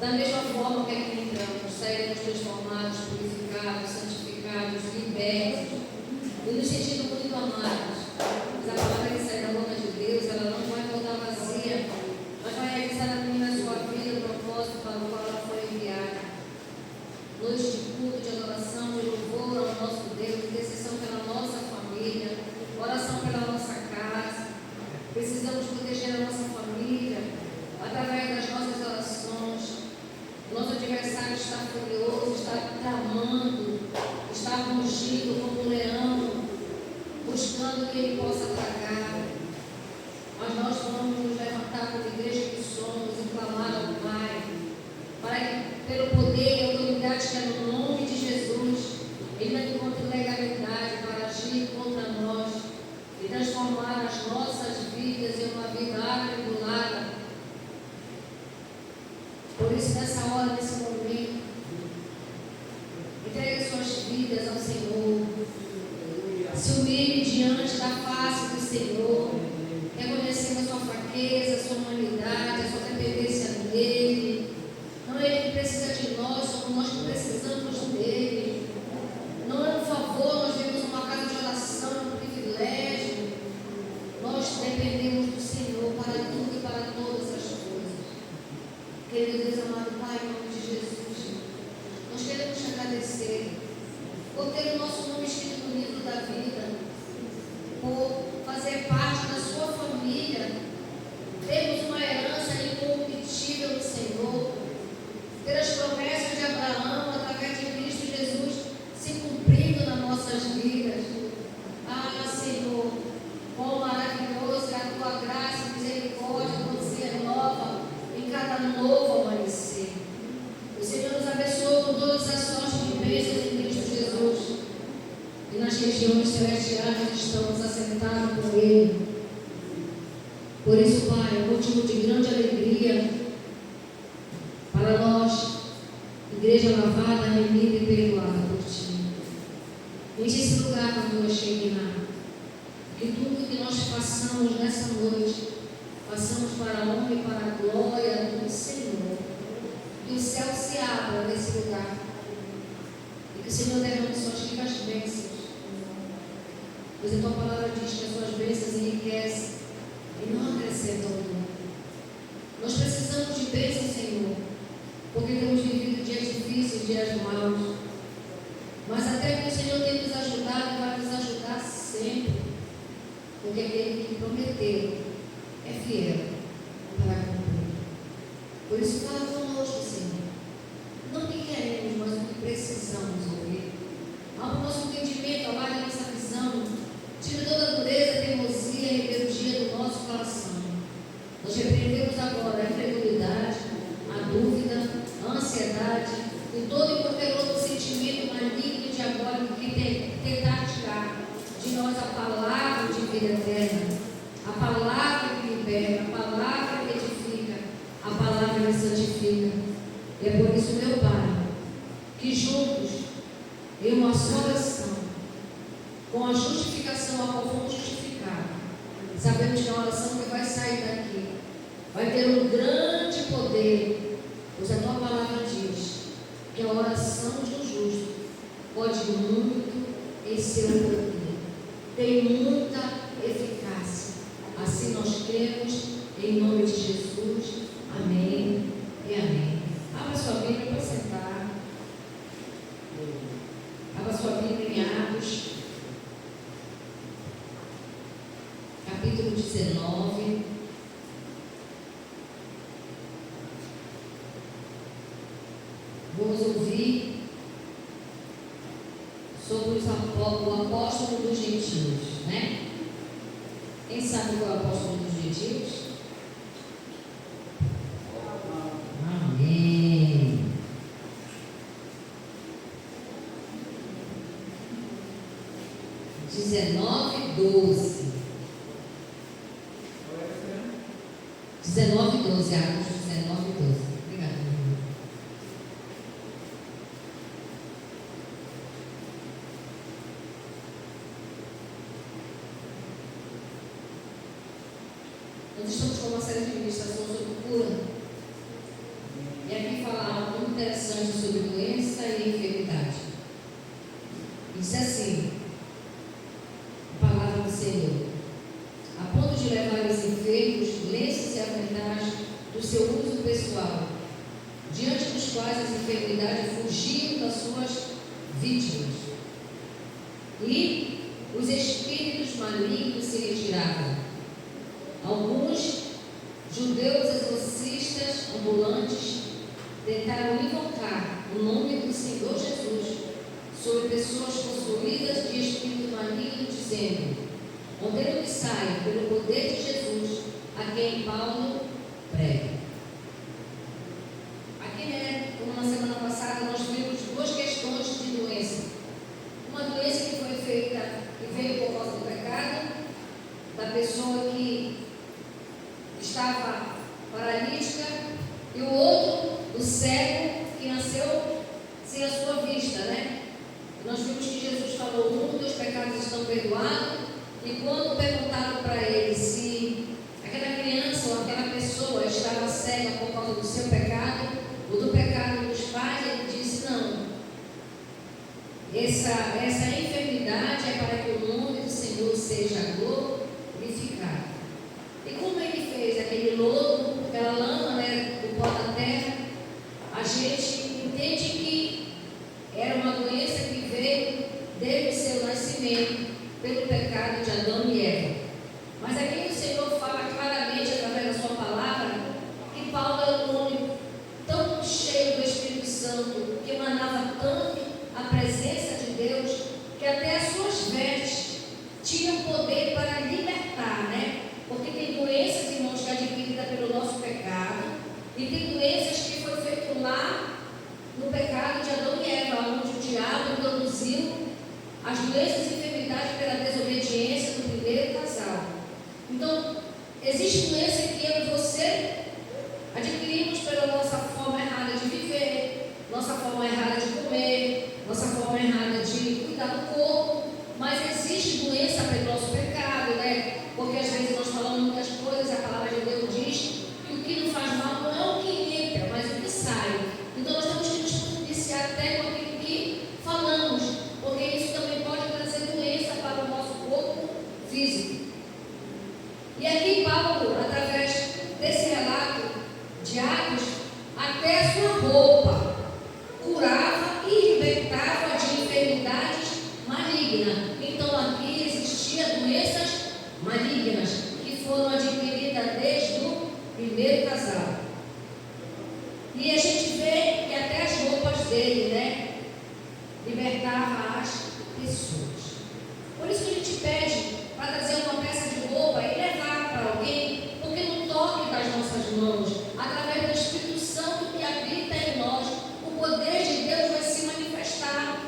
Da mesma forma que aqui entramos, sairemos transformados, purificados, santificados, libertos e nos sentindo muito amados. Mas a palavra que sai da boca de Deus, ela não vai voltar vazia, mas vai realizar na sua vida o propósito para o qual ela foi enviada. Noite de culto, de adoração, de louvor ao nosso Deus, intercessão pela nossa família, oração pela nossa casa. Precisamos proteger a nossa família através das nossas orações. O nosso adversário está furioso, está tramando, está rugindo como um leão, buscando que ele possa tragar. Mas nós vamos nos levantar como igreja que somos e clamar ao Pai, para que, pelo poder e autoridade que é no nome de Jesus, Ele não encontre legalidade para agir contra nós e transformar as nossas vidas em uma vida atribulada. Por isso, nessa hora, nesse momento, entregue suas vidas ao Senhor. Se humilhe diante da face do Senhor, reconhecendo a sua fraqueza, a sua humanidade, a sua dependência dEle. Não é Ele que precisa de nós, somos nós que precisamos dEle. Não é um favor, nós vemos uma casa de oração, um privilégio. Nós dependemos do Senhor para tudo e para todas as coisas. Querido Deus amado Pai, em nome de Jesus, nós queremos te agradecer por ter o nosso nome escrito no livro da vida, por fazer parte da sua família, termos uma herança incorruptível no Senhor, ter as promessas de Abraão através de Cristo Jesus se cumprindo nas nossas vidas. Ah, Senhor, quão maravilhoso é a tua graça e misericórdia quando se renova em cada novo amanhecer. O Senhor nos abençoa com todas as sortes de bênçãos em Cristo Jesus. E nas regiões celestiais estamos assentados com Ele. Por isso, Pai, é um motivo de grande alegria para nós, igreja lavada, remida e perdoada por Ti. Enche esse lugar para tua Shekinah. Que tudo que nós façamos nessa noite, façamos para a honra e para a glória do Senhor. Que o céu se abra nesse lugar. E que o Senhor derrame suas ricas bênçãos. Pois a tua palavra diz que as suas bênçãos enriquecem e não acrescentam dor. Nós precisamos de bênção, Senhor, porque temos vivido dias difíceis, dias maus. Mas até que o Senhor tem nos ajudado, vai nos ajudar sempre. Porque aquele que prometeu é fiel para cumprir. Por isso, fala conosco, Senhor. Não o que queremos, mas o que precisamos ouvir. Ao nosso entendimento, alargue a nossa visão. Tira toda a dureza, teimosia e rebeldia do nosso coração. Nós repreendemos agora a incredulidade, a dúvida, a ansiedade e todo e qualquer outro sentimento maligno de agora que tentar tirar de nós a palavra de vida eterna, a palavra que libera, a palavra que edifica, a palavra que santifica. E é por isso, meu Pai, que juntos, em uma só oração, com a justificação a qual fomos justificados, sabemos que a oração que vai sair daqui vai ter um grande poder, pois a tua palavra diz que a oração de um justo pode muito em seu poder, tem muita eficácia. Assim nós cremos, em nome de Jesus. Amém e amém. Abra sua Bíblia para sentar. Abra sua Bíblia em Atos, capítulo 19. Vamos ouvir sobre o apóstolo dos gentios, né? Quem sabe qual é o apóstolo dos gentios? Amém. Dezenove, 12. 19, 12, Atos 19, 12. Obrigada. Nós estamos com uma série de ministrações sobre cura. E aqui fala de enfermidade. Diz assim, a palavra do Senhor: a ponto de levar os enfermos, lenços e aventais do seu uso pessoal, diante dos quais as enfermidades fugiam das suas vítimas, e os espíritos malignos se retiravam. Alguns judeus exorcistas ambulantes tentaram invocar o nome do Senhor Jesus sobre pessoas possuídas de espírito maligno, dizendo: ordeno que saia pelo poder de Jesus, a quem Paulo prega. Aqui, como na semana passada, nós vimos duas questões de doença. Uma doença que foi feita, que veio por causa do pecado, da pessoa que estava paralítica, e o outro, o cego, que nasceu sem a sua vista, Nós vimos que Jesus falou: um dos pecados estão perdoados, e quando perguntaram para ele se aquela criança ou aquela pessoa estava cega por causa do seu pecado, ou do pecado dos pais, ele disse: não. Essa enfermidade é para que o nome do Senhor seja glorificado. E como ele fez aquele lodo, aquela lama, do pó da terra, a gente entende que era uma doença que veio desde o seu nascimento, pelo pecado de Adão e Eva. Mas aqui o Senhor fala claramente, através da sua palavra, que Paulo era um homem tão cheio do Espírito Santo, que emanava tanto a presença de Deus, que até as suas vestes tinham poder para libertar, Porque tem doenças, irmãos, que é adquirida pelo nosso pecado, e tem doenças que foi feito lá no pecado de Adão e Eva, onde o diabo introduziu as doenças e enfermidades pela desobediência do primeiro casal. Então, existe doença que eu e você adquirimos pela nossa forma errada de viver, nossa forma errada de comer, nossa forma errada de cuidar do corpo, mas existe doença pelo nosso pecado, Porque às vezes nós falamos muitas coisas, a palavra de Deus diz que o que não faz mal não é o que entra, mas o que sai. Então nós temos que nos policiar até com aquilo que falamos, porque isso também pode trazer doença para o nosso corpo físico. E aqui Paulo, através desse relato de Atos, até a sua roupa curava e libertava de enfermidades malignas. Então aqui existiam doenças malignas que foram adquiridas desde o primeiro casal. E a gente vê que até as roupas dele, libertava as pessoas. Por isso que a gente pede para trazer uma peça de roupa e levar para alguém, porque no toque das nossas mãos, através do Espírito Santo que habita em nós, o poder de Deus vai se manifestar.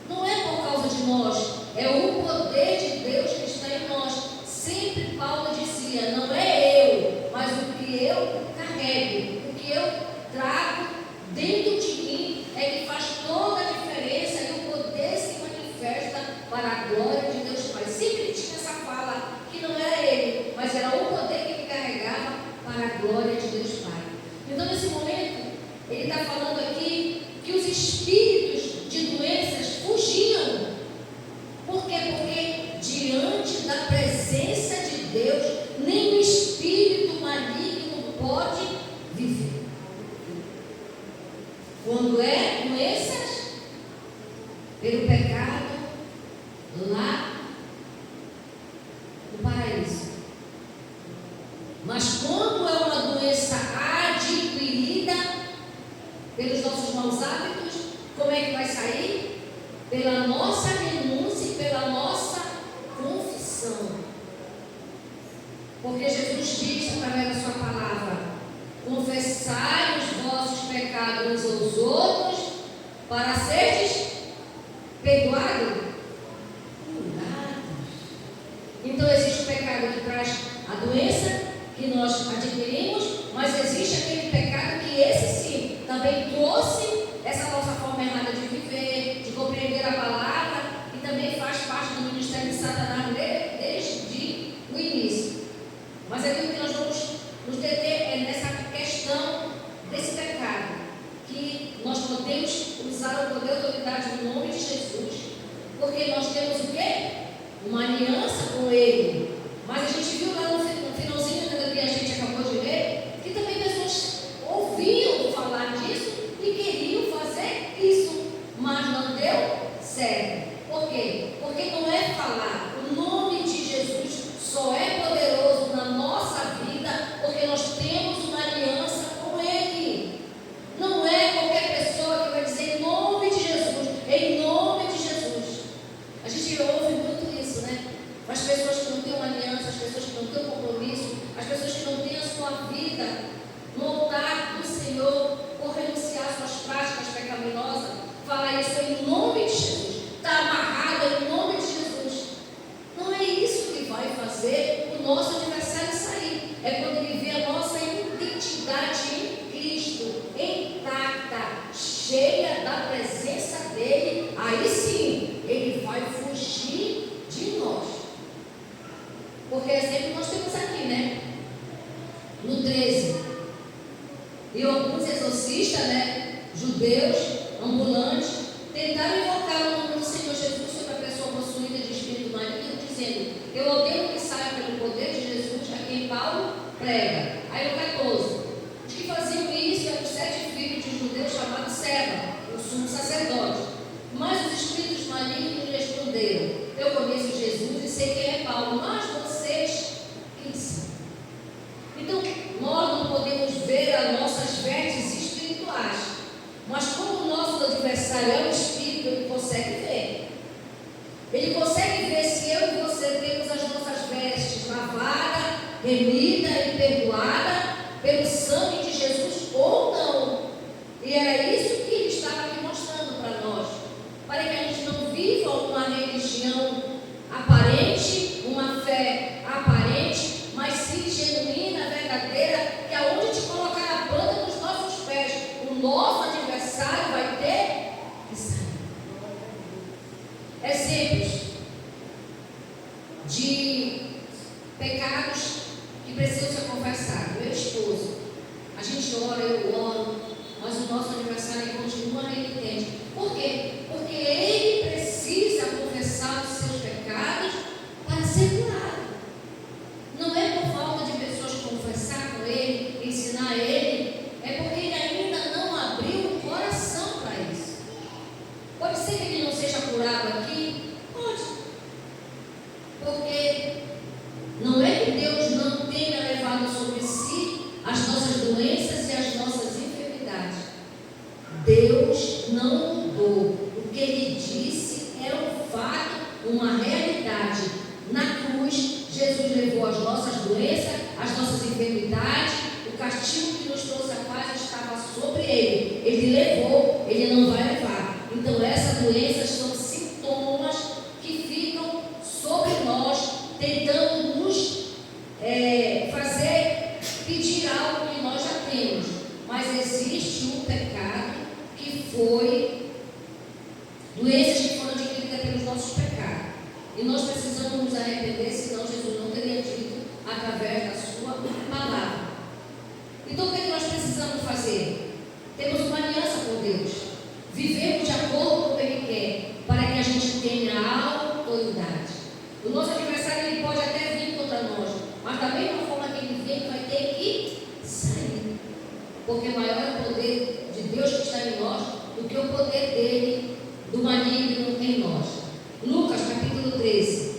Não é por causa de nós, é o poder de Deus que está em nós. Sempre Paulo dizia: não é eu, mas o que eu carrego, o que eu trago dentro de mim é que faz toda a diferença, e o poder se manifesta para a glória de Deus Pai. Sempre tinha essa fala que não era ele, mas era o poder que ele carregava para a glória de Deus Pai. Então, nesse momento, ele está falando aqui que os espíritos de doenças fugiam. Por quê? Porque diante da presença de Deus, nem o espírito maligno pode viver. Quando é doenças pelo pecado, lá no paraíso. Mas quando é uma doença adquirida pelos nossos maus hábitos, como é que vai sair? Pela nossa renúncia e pela nossa confissão. Porque Jesus diz através da sua palavra: confessai os vossos pecados uns aos outros, para seres perdoados, curados. Então existe o pecado que traz a doença, que nós adquirimos, mas existe aquele pecado que esse sim também trouxe essa nossa forma errada de viver, de compreender a palavra, e também faz parte do ministério de Satanás desde o início. Mas aquilo que nós vamos nos deter é nessa questão desse pecado, que nós podemos podemos usar o poder e a autoridade no nome de Jesus, porque nós temos o quê? Uma aliança com Ele. Mas a gente viu lá no finalzinho do que a gente acabou de ler, que também pessoas ouviam falar disso e queriam fazer isso, mas não deu certo. Por quê? Porque não é falar. O nome de Jesus só é poderoso na nossa vida porque nós temos uma aliança com Ele. Não é qualquer pessoa que vai dizer em nome de Jesus, em nome de Jesus. A gente ouve muito isso, né? As pessoas que não têm uma aliança, as pessoas que não têm um compromisso, as pessoas que não têm a sua vida no altar do Senhor, por renunciar às suas práticas pecaminosas, falar isso em nome de Jesus. Está amarrado em nome de Jesus. Não é isso que vai fazer o nosso adversário sair. É quando ele vê a nossa identidade em Cristo, intacta, cheia da presença dele. Aí sim, ele vai fugir de nós. Porque exemplo nós temos aqui, né? No 13. E alguns exorcistas, né? Judeus, ambulantes, tentaram invocar o nome do Senhor Jesus sobre a pessoa possuída de espírito maligno, dizendo: eu ordeno que saia pelo poder de Jesus a quem Paulo prega. Aí o 14. Os que faziam isso eram os 7 filhos de um judeu chamado Seba, o sumo sacerdote. Mas os espíritos malignos responderam: eu conheço Jesus e sei quem é Paulo, mas vocês quem são? Então, nós não podemos ver as nossas vestes espirituais, mas como o nosso adversário é o Espírito, ele consegue ver. Ele consegue ver se eu e você temos as nossas vestes lavadas, remida e perdoada pelo sangue de Jesus ou não. E era isso que ele estava aqui mostrando para nós, para que a gente não viva uma religião aparente, uma fé aparente, mas sim genuína, verdadeira, que aonde te colocar a planta dos nossos pés, o nosso adversário vai ter que sair. Exemplos de pecados que precisam ser confessados. Meu esposo, a gente ora, eu oro, mas o nosso adversário continua renitente. Por quê? Porque ele precisa confessar os seus pecados para ser curado. Não é por falta de pessoas confessar com ele, ensinar ele, é porque ele ainda não abriu o coração para isso. Pode ser que ele não seja curado aqui? Pode. Porque não é que Deus não tenha levado sobre si as nossas doenças e as nossas enfermidades. Deus não mudou. O que ele disse é um fato, uma realidade. Na cruz, Jesus levou as nossas doenças, as nossas enfermidades, o castigo que nos trouxe a paz estava sobre ele. Ele levou, ele não vai levar. Então, essas doenças são sintomas que ficam sobre nós, tentando nos fazer pedir algo que nós já temos. Mas existe um pecado que foi doenças que foram adquiridas pelos nossos pecados. E nós precisamos nos arrepender, senão Jesus não teria dito através da sua palavra. Então o que é que nós precisamos fazer? Temos uma aliança com Deus. Vivemos de acordo com o que Ele quer, para que a gente tenha autoridade. O nosso adversário ele pode até vir contra nós, mas da mesma forma que ele vem, vai ter que sair. Porque maior é o poder de Deus que está em nós do que o poder dele, do maligno em nós. Lucas capítulo 13.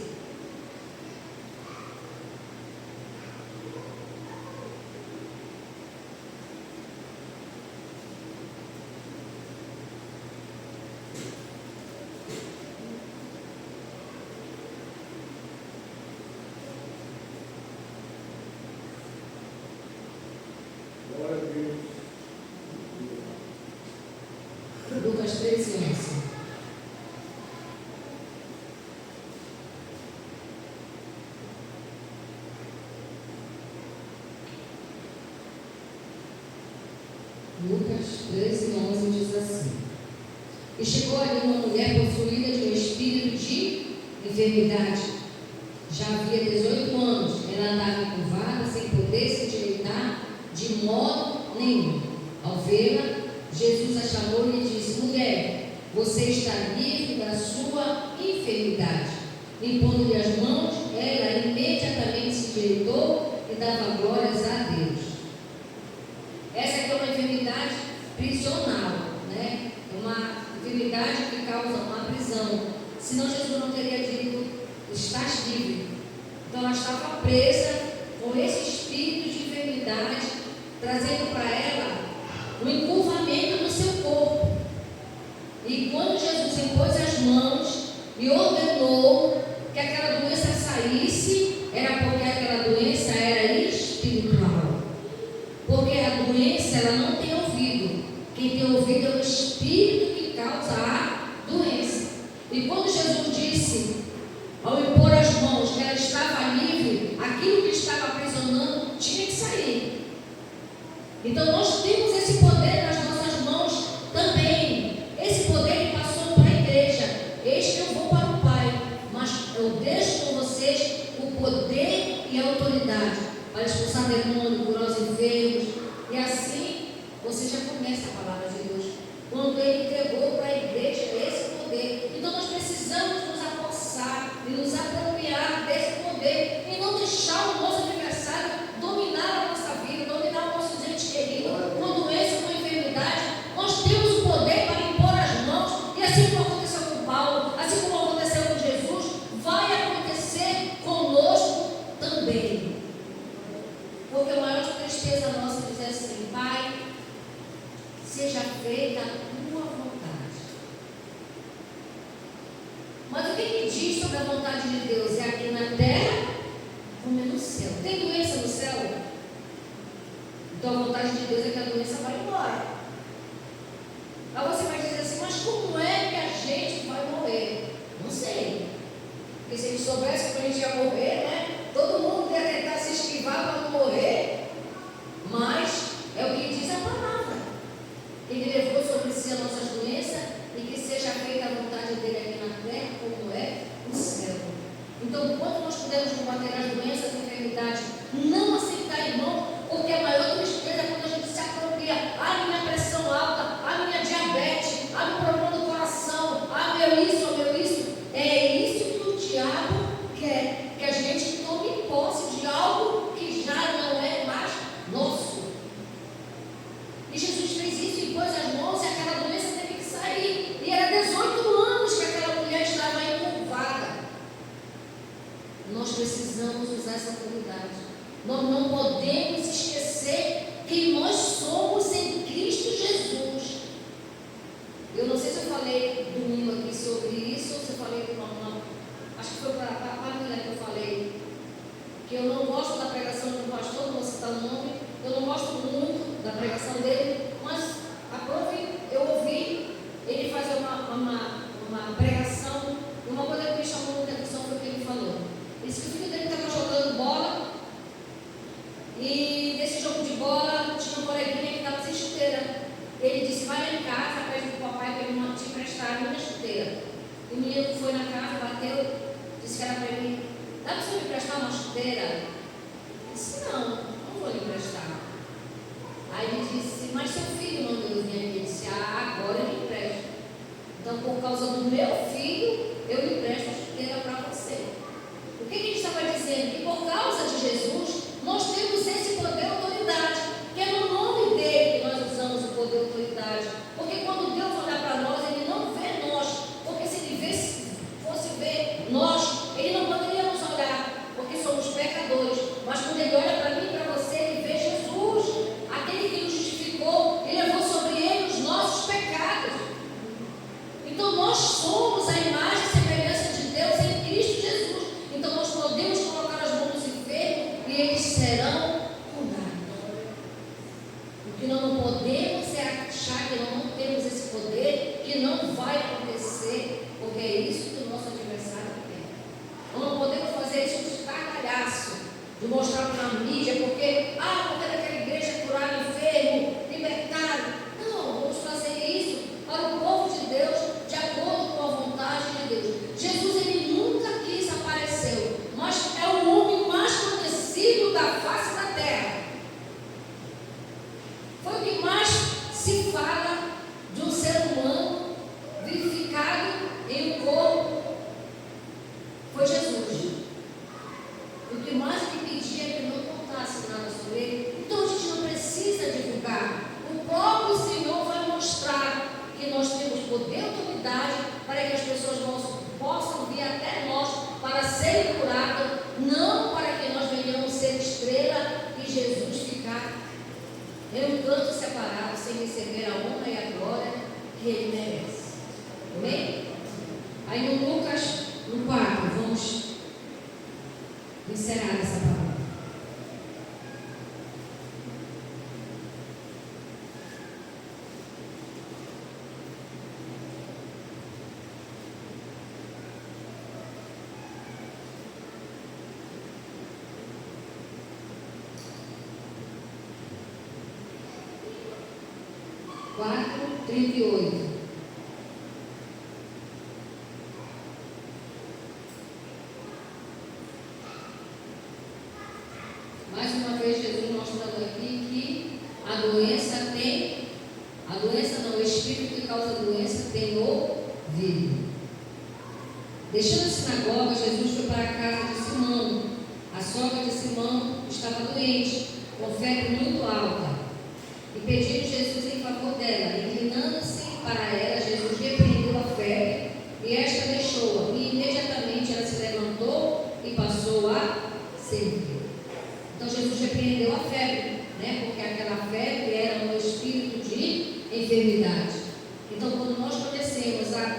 Lucas 13, 11. Lucas 13, 11 diz assim: e chegou ali uma mulher possuída de um espírito de enfermidade. Já havia 18 anos. Ela andava encurvada, sem poder se endireitar de modo nenhum. Ao vê-la, Jesus a chamou e lhe disse: mulher, você está livre da sua enfermidade. Impondo-lhe as mãos, ela imediatamente se endireitou e dava glórias a Deus. Essa aqui é uma enfermidade prisional, né? É uma enfermidade que causa uma prisão. Senão Jesus não teria dito: estás livre. Então ela estava presa com esse espírito de enfermidade, trazendo para ela um encurvamento no seu corpo. E quando Jesus impôs as mãos e ordenou que aquela doença saísse, era porque aquela doença era espiritual. Porque a doença, ela não tem ouvido. Quem tem ouvido é o espírito que causa a doença. E quando Jesus disse, ao impor as mãos, que ela estava livre, aquilo que estava aprisionando tinha que sair. Então nós temos esse poder nas nossas mãos também. Esse poder que passou para a igreja. Eis que eu vou para o Pai, mas eu deixo com vocês o poder e a autoridade para expulsar demônios, curar os enfermos. E assim você já conhece a palavra de Deus. Quando Ele entregou para a igreja esse poder. Então nós precisamos nos apossar e nos apropriar desse poder e não deixar o nosso adversário dominar a nossa vida, dominar o nosso ente querido, com doença, com enfermidade. Nós temos o poder para impor as mãos, e assim como aconteceu com Paulo, assim como aconteceu com Jesus, vai acontecer conosco também. Porque a maior tristeza nossa é dizer assim: Pai, seja feita a tua vontade. Mas o que diz sobre a vontade de Deus? É aqui na terra como é no céu. Tem doença no céu? Então a vontade de Deus é que a doença vai embora. Aí você vai dizer assim: mas como é que a gente vai morrer? Não sei. Porque se a gente soubesse que a gente ia morrer, né? Todo mundo ia tentar se esquivar para não morrer. Mas é o que diz a palavra. Ele levou sobre si as nossas doenças e que seja feita a vontade dele aqui na terra como é no céu. Então, quando nós pudermos combater as doenças e enfermidades, não aceitar, irmão, porque a maior tristeza é quando a gente se apropria. Ah, minha pressão alta, ah, minha diabetes, ah, meu problema do coração, ah, meu isso, ah, meu isso. É isso que o diabo quer, que a gente tome posse de algo que já não é mais nosso. E Jesus fez isso e pôs as mãos e aquela doença teve que sair. E era 18 anos que aquela mulher estava encurvada. Nós precisamos usar essa autoridade. Nós não podemos esquecer que nós somos em Cristo Jesus. Eu não sei se eu falei domingo aqui sobre isso, ou se eu falei com uma. Acho que foi para a Pamela que eu falei. Que eu não gosto da pregação do pastor, não vou citar o nome. Eu não gosto muito da pregação dele, mas aprove, eu ouvi ele fazer uma pregação. E uma coisa que me chamou muita atenção foi o que ele falou. Ele disse que o filho dele estava jogando bola, e nesse jogo de bola tinha um coleguinha que estava sem chuteira. Ele disse: vai lá em casa, pede para o papai para ele te emprestar a minha chuteira. E o menino foi na casa, bateu, disse que era para ele: dá para você me emprestar uma chuteira? Ele disse: não vou lhe emprestar. Aí ele disse: mas seu filho mandou eu vir aqui. Ele disse: agora eu lhe empresto. Então, por causa do meu filho, eu lhe empresto a chuteira para você. O que ele estava dizendo? Que por causa de Jesus, nós temos esse poder e autoridade, que é no nome dele que nós usamos o poder e autoridade. Porque quando Deus olhar para nós, ele não vê nós. Porque se ele fosse ver nós, ele não poderia nos olhar, porque somos pecadores. Mas quando ele olha para mim e para você, ele vê Jesus, aquele que nos justificou e levou sobre ele os nossos pecados. Então nós somos a imagem e semelhança de Deus em Cristo Jesus. Então nós podemos colocar as mãos nos enfermos e eles serão curados. O que nós não podemos é achar que nós não temos esse poder, que não vai acontecer, porque é isso que o nosso adversário quer. Nós não podemos fazer isso de estardalhaço, de mostrar para a mídia, porque naquela igreja curaram enfermo, libertaram. Não, vamos fazer isso para o povo de Deus, de acordo com a vontade de Deus. Jesus, ele nunca quis aparecer, mas é o homem mais conhecido da face da terra. Foi o que mais se fala poder e autoridade para que as pessoas possam vir até nós para serem curadas, não para que nós venhamos ser estrela e Jesus ficar em um canto separado, sem receber a honra e a glória que Ele merece. Amém? Aí no Lucas, no 4, vamos encerrar essa palavra. Quatro, 38. Mais uma vez, Jesus mostrando aqui que a doença não, o espírito que causa a doença tem ouvido. Deixando a sinagoga, Jesus foi para a casa de Simão. A sogra de Simão estava doente, com febre muito alta, e pediram Jesus em favor dela. Inclinando-se para ela, Jesus repreendeu a febre, e esta deixou-a, e imediatamente ela se levantou e passou a servir. Então Jesus repreendeu a febre, porque aquela febre era um espírito de enfermidade. Então, quando nós conhecemos a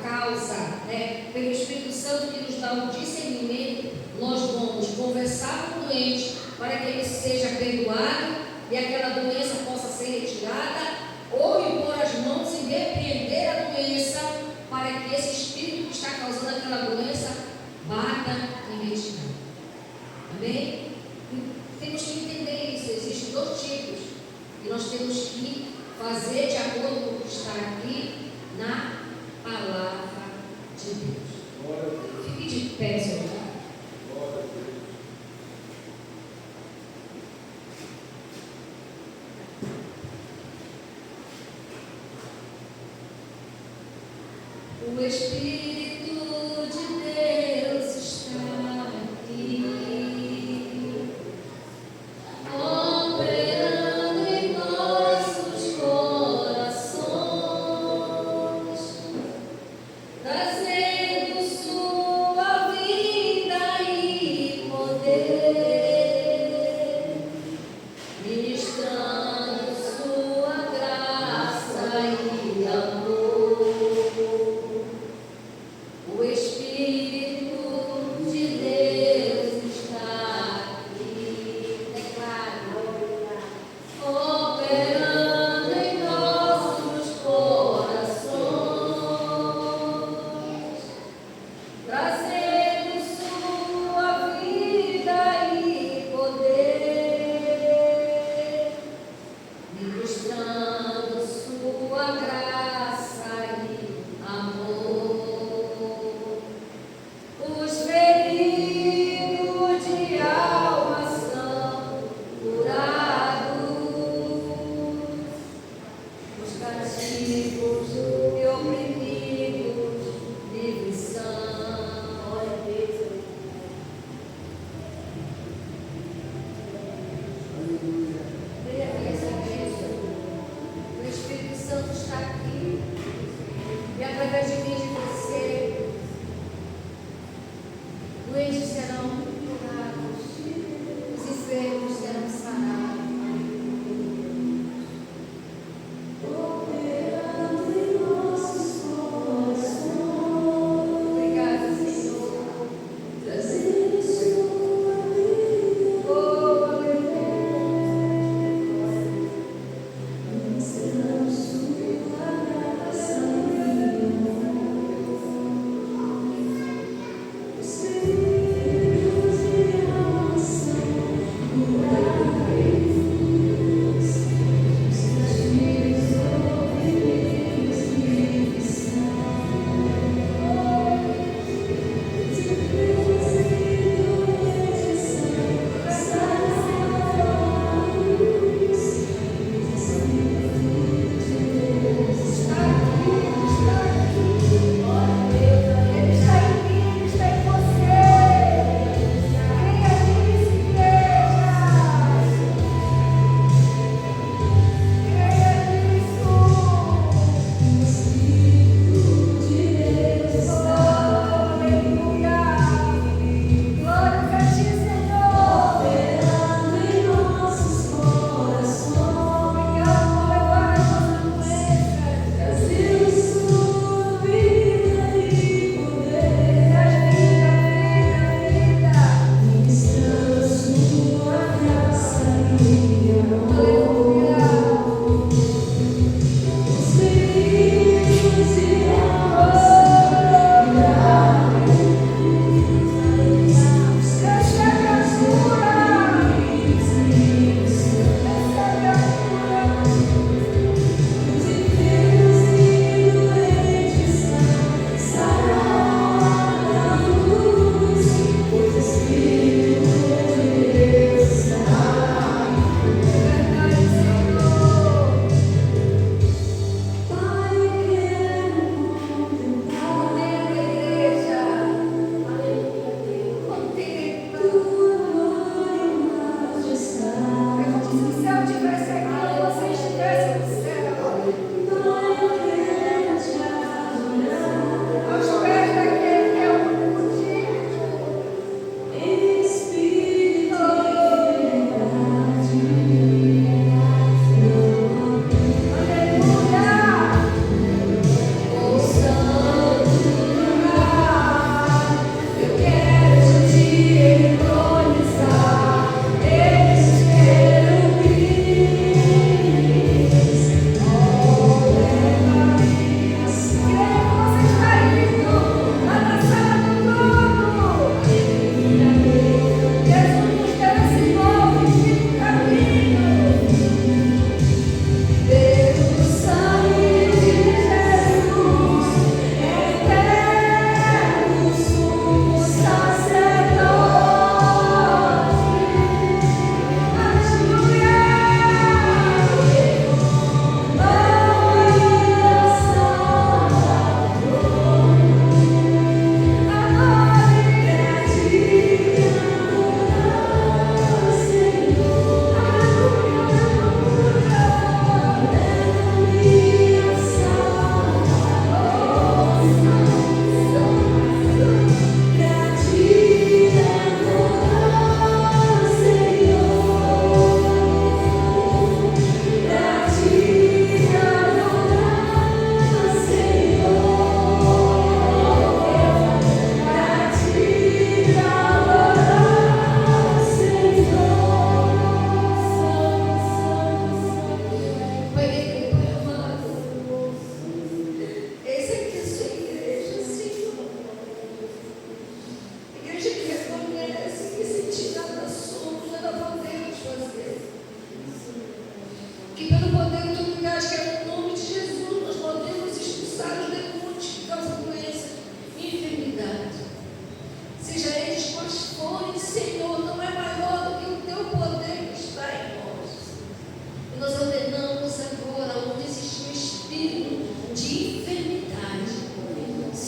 causa, pelo Espírito Santo que nos dá o discernimento, nós vamos conversar com o doente para que ele seja perdoado e aquela doença possa ser retirada, ou impor as mãos e repreender a doença para que esse espírito que está causando aquela doença bata em retirada. Amém? Temos que entender isso. Existem dois tipos e nós temos que fazer de acordo com o que está aqui na palavra de Deus. Fique de pé, Senhor. O Espírito de Deus está aqui, operando em nossos corações, trazendo sua vida e poder, ministrando sua graça e amor.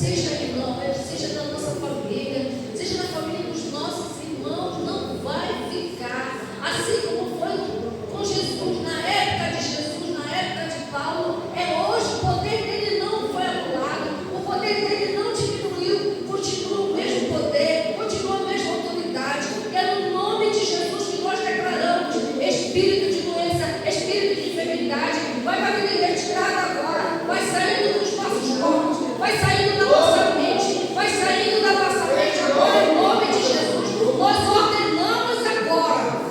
seja em nós, seja na nossa família, seja na família dos nossos irmãos, não vai ficar assim como foi com Jesus, na época de Jesus, na época de Paulo. É hoje, o poder dele não foi anulado, o poder dele não diminuiu, continua o mesmo poder, continua a mesma autoridade. É no nome de Jesus que nós declaramos: espírito de doença, espírito de enfermidade, vai vir retirado agora, vai saindo dos nossos corpos, vai saindo da nossa mente, vai saindo da nossa mente agora, em nome de Jesus. Nós ordenamos agora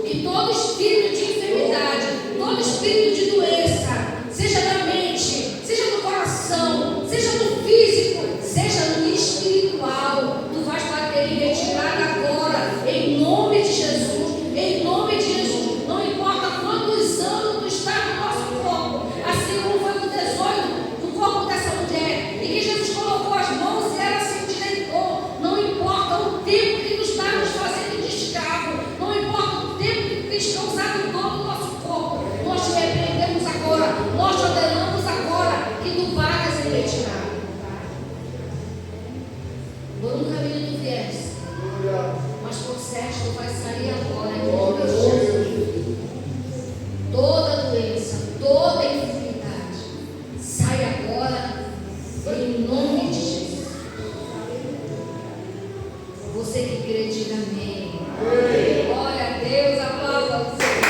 que todo espírito de enfermidade, todo espírito de doença, seja na mente, seja no coração, seja no físico, seja no espiritual, tu vais bater em retirada agora, em nome de Jesus, em nome de Jesus. Não importa quantos anos tu está no nosso corpo, assim como foi no 18, no corpo dessa mulher, e que Jesus colocou as mãos e ela se endireitou. Não importa o tempo que tu está nos fazendo de escravo, não importa o tempo que tu tens causado dor no nosso corpo, nós te repreendemos agora, nós te ordenamos agora que tu pagas em retirada. Por um caminho tu vieste, mas por certo tu vai sair agora, em nome de Jesus. Toda doença, toda enfermidade, sai agora, em nome de Jesus. Você que crê, diga amém. Glória a Deus, aplauda o Senhor.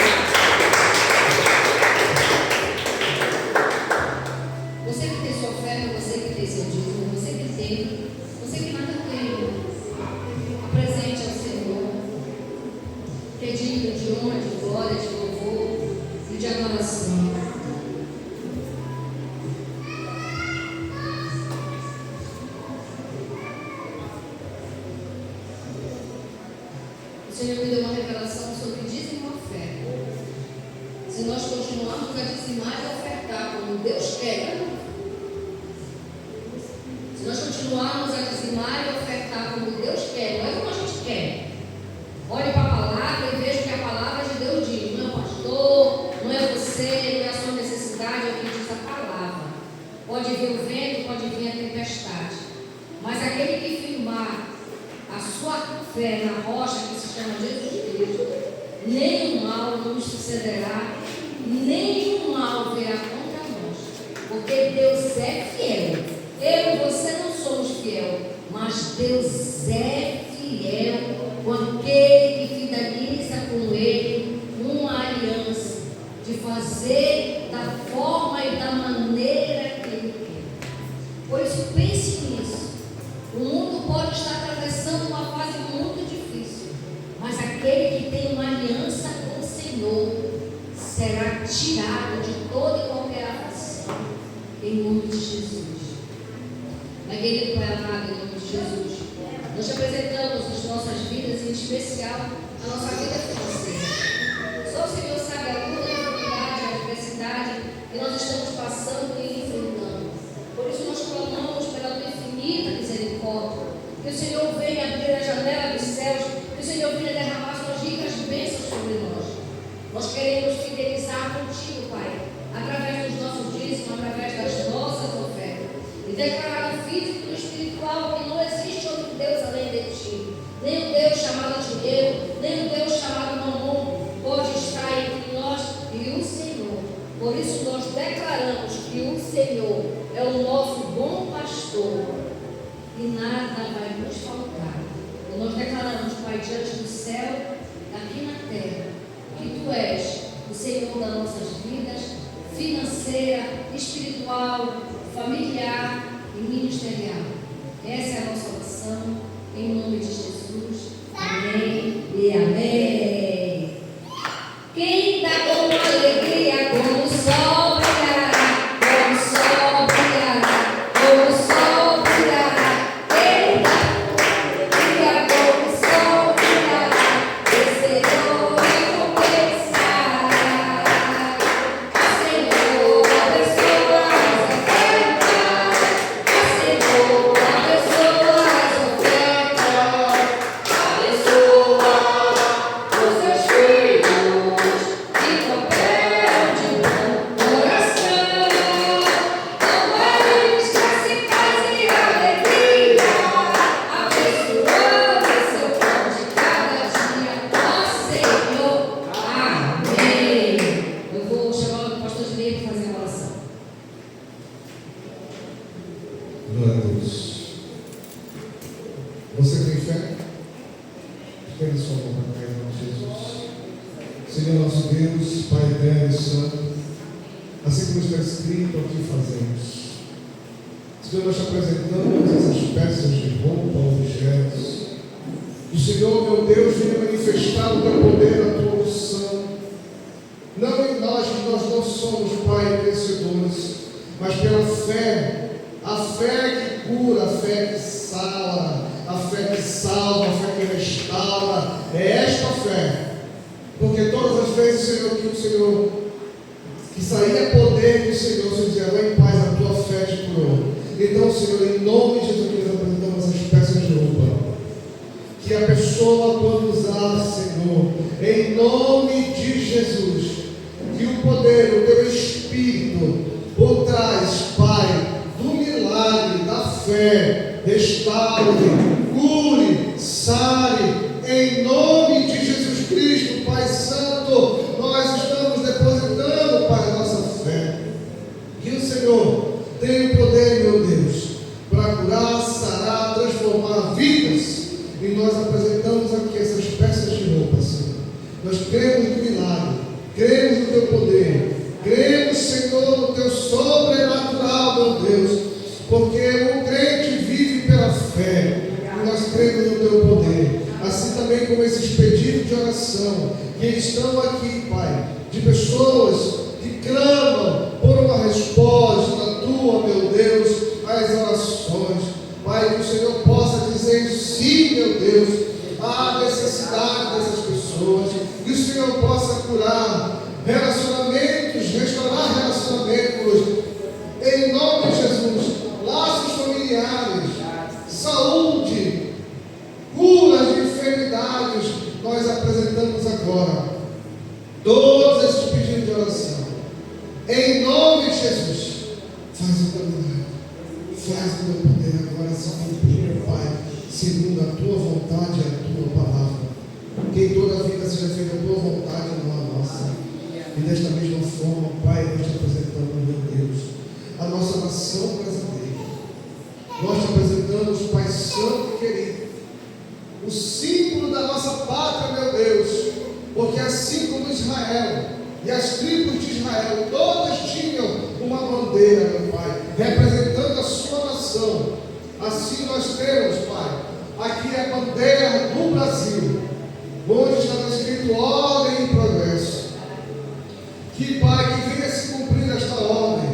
Você que tem sua oferta, você que tem seu dízimo, você que tem, você que nada tem, apresente ao Senhor, que é digno de honra, de glória, de louvor e de adoração. O Senhor me deu uma revelação sobre dízimo e oferta. Se nós continuarmos a dizimar e ofertar como Deus quer, se nós continuarmos a dizimar e ofertar como Deus quer, não é como a gente quer. Olhe para a palavra e veja que a palavra de Deus diz. Não é o pastor, não é você, não é a sua necessidade, é o que diz a palavra. Pode vir o vento, pode vir a tempestade, mas aquele que firmar a sua fé na rocha que se chama Jesus Cristo, nenhum mal nos sucederá, nenhum mal virá contra nós, porque Deus é fiel. Eu e você não somos fiel, mas Deus é fiel com aquele que finaliza com ele uma aliança de fazer da forma e da maneira que ele quer. Por isso, pense nisso. O mundo pode estar atravessando uma fase muito difícil, mas aquele que tem uma aliança com o Senhor será tirado de toda e qualquer aflição, em nome de Jesus. Mas, querido Pai amado, em nome de Jesus, nós te apresentamos as nossas vidas, em especial a nossa vida financeira. Só o Senhor sabe a luta, a dificuldade, a adversidade que nós estamos passando e enfrentando. Por isso nós clamamos pela tua infinita misericórdia, que o Senhor venha abrir a janela dos céus, que o Senhor venha derramar suas ricas bênçãos sobre nós. Nós queremos fidelizar contigo, Pai, através dos nossos dízimos, através das nossas ofertas, e declarar no físico e no espiritual que não existe outro Deus além de ti. Nem o Deus chamado dinheiro, nem o Deus chamado mamon pode estar entre nós e o Senhor. Por isso nós declaramos que o Senhor é o nosso bom pastor e nada vai nos faltar. E nós declaramos, Pai, diante do céu, aqui na terra, que Tu és o Senhor das nossas vidas, financeira, espiritual, familiar e ministerial. Essa é a nossa oração, em nome de Jesus. Amém e amém. Quem dá com alegria, como o sol brilhará, como o sol brilhará, como o sol brilhará. Quem dá com alegria, como o sol brilhará, Senhor recompensará. Senhor, abençoa as ofertas, Senhor, abençoa as ofertas, abençoa os seus filhos, e compete Glória a Deus. Você tem fé? Pega sua mão para cá, em nome de Jesus. Senhor nosso Deus, Pai eterno e santo, assim como está escrito, o que fazemos? Senhor, nós te apresentamos essas peças de roupa, objetos. O Senhor, meu Deus, venha manifestar o teu poder, a tua unção. Não em nós, que nós não somos, Pai, vencedores, mas pela fé. A fé que cura, a fé que sara, a fé que salva, a fé que restaura. É esta fé. Porque todas as vezes, Senhor, que saía poder do Senhor, o Senhor dizia, vai em paz, a tua fé te curou. Então, Senhor, em nome de Jesus, nós apresentamos essas peças de roupa. Que a pessoa pode usar, Senhor, em nome de Jesus. Que o poder, o teu Espírito, por trás, Pai, do milagre, da fé, restaure, cure, sare, em nome de Jesus Cristo, Pai Santo, nós estamos depositando, Pai, a nossa fé. Que o Senhor tenha o poder, meu Deus, para curar, sarar, transformar vidas. E nós apresentamos aqui essas peças de roupa, Senhor. Nós cremos no milagre, cremos no teu poder, cremos, Senhor, no teu sobrenatural, meu Deus, porque o crente vive pela fé, e nós cremos no teu poder. Assim também como esses pedidos de oração que estão aqui, Pai, de pessoas que clamam por uma resposta tua, meu Deus, às orações. Pai, que o Senhor possa dizer sim, meu Deus, à necessidade dessas pessoas, que o Senhor possa curar relacionamentos, restaurar relacionamentos, em nome de Jesus, laços familiares, saúde, curas de enfermidades. Nós apresentamos agora todos esses pedidos de oração, em nome de Jesus. Faz o teu milagre, faz o teu poder agora se cumprir, Pai, segundo a tua vontade e a tua palavra. Que em toda a vida seja feita a tua vontade e não a nossa. E desta mesma forma, Pai, nós te apresentamos, meu Deus, a nossa nação brasileira. Nós te apresentamos, Pai Santo e querido, o símbolo da nossa pátria, meu Deus, porque assim como Israel e as tribos de Israel, todas tinham uma bandeira, meu Pai, representando a sua nação. Assim nós temos, Pai, aqui a bandeira do Brasil, onde está escrito ordem e progresso. Que, Pai, que venha se cumprir esta ordem,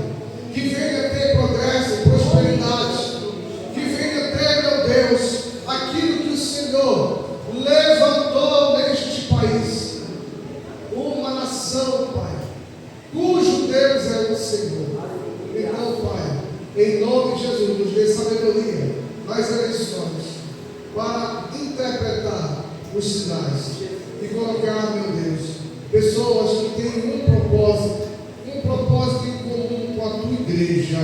que venha ter progresso e prosperidade, que venha ter, meu Deus, aquilo que o Senhor levantou neste país, uma nação, Pai, cujo Deus é o Senhor. Então, Pai, em nome de Jesus, nos dê sabedoria nas eleições, para interpretar os sinais e colocar, meu Deus, pessoas que têm um propósito em comum com a tua igreja,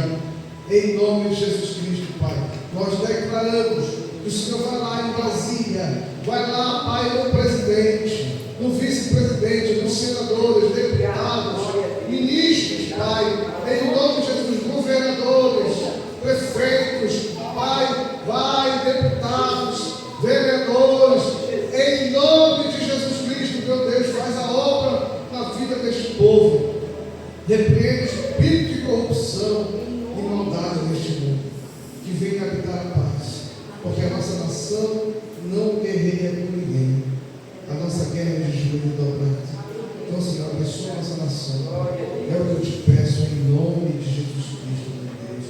em nome de Jesus Cristo, Pai. Nós declaramos que o Senhor vai lá em Brasília, vai lá, Pai, no presidente, no vice-presidente, nos senadores, deputados, ministros, Pai, em nome de Jesus, governadores, prefeitos, Pai, vai, deputados, vereadores, em nome de Jesus Cristo, meu Deus, faz a obra na vida deste povo. Repreende o espírito de corrupção e maldade neste mundo. Que venha habitar a paz, porque a nossa nação não guerreia com ninguém. A nossa guerra é de joelho dobrado. Então, Senhor, abençoa a nossa nação. É o que eu te peço em nome de Jesus Cristo, meu Deus.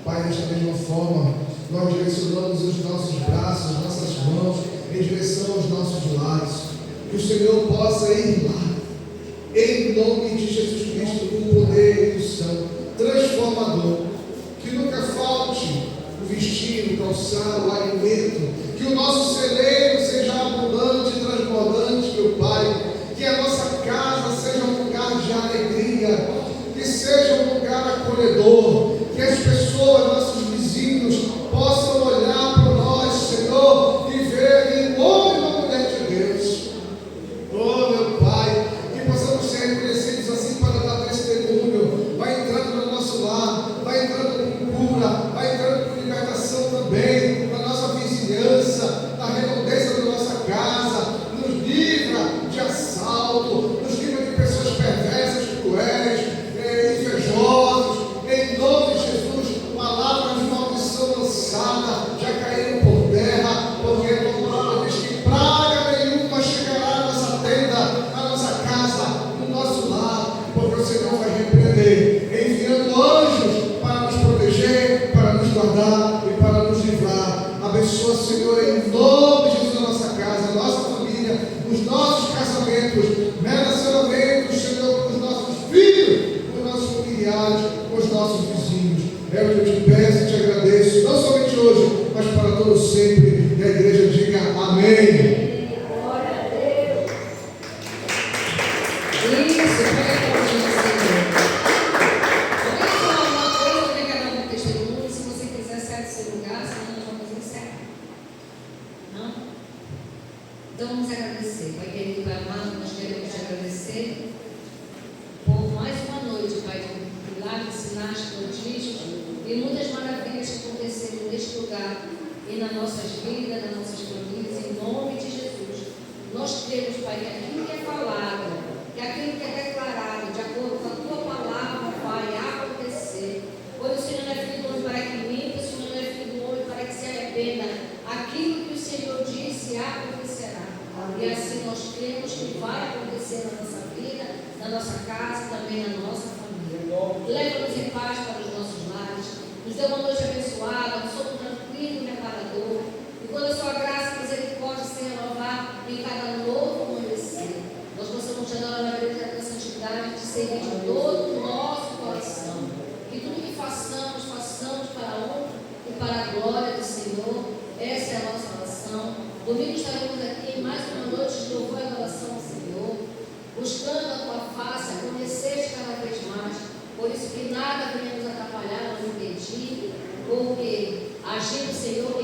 Pai, desta mesma forma, nós direcionamos os nossos braços, nossas mãos, em direção aos nossos lares. Que o Senhor possa ir lá, em nome de Jesus Cristo, com poder e unção transformador. Que nunca falte o vestir, o calçar, o alimento. Que o nosso celeiro seja abundante e transbordante, meu Pai. Que a nossa casa seja um lugar de alegria. Que seja um lugar acolhedor. Que as pessoas, nossos vizinhos, possam olhar para nós, Senhor, e ver em homem e uma mulher de Deus. Oh, meu Pai, que possamos ser reconhecidos assim para dar testemunho. Vai entrando no nosso lar, vai entrando com cura, vai entrando com É o que eu te peço e te agradeço, não somente hoje, mas para todo sempre. E a igreja diga amém. Glória a Deus. Isso, pega a palavra do Senhor. Eu quero falar uma coisa, eu quero dar um testemunho. Se você quiser, sai do seu lugar, senão nós vamos encerrar. Não? Então vamos agradecer. Pai querido, Pai amado, nós queremos te agradecer por mais uma noite, Pai, de milagres, sinais, prodígios e muitas maravilhas que aconteceram neste lugar e nas nossas vidas, nas nossas famílias, em nome de Jesus. Nós cremos, Pai, que aquilo que é falado, que aquilo que é declarado, de acordo com a tua palavra, vai acontecer. Pois o Senhor não é filho do homem para que minta, o Senhor não é filho do homem para que se arrependa. Aquilo que o Senhor disse acontecerá. E assim nós cremos que vai acontecer na nossa vida, na nossa casa, também na nossa família. Leva-nos em paz para os nossos lares. Nos dê uma noite abençoada, um sono tranquilo e reparador. E quando a sua graça e misericórdia se renovar em cada novo amanhecer, nós possamos te adorar na grande da santidade, te servir de todo o nosso coração. Que tudo que façamos, façamos para a honra e para a glória do Senhor. Essa é a nossa oração. Domingo estaremos aqui mais uma noite de louvor e adoração ao Senhor, buscando a tua face, a conhecer-te cada vez mais. Por isso que nada venha nos atrapalhar, nos impedir, porque agir do Senhor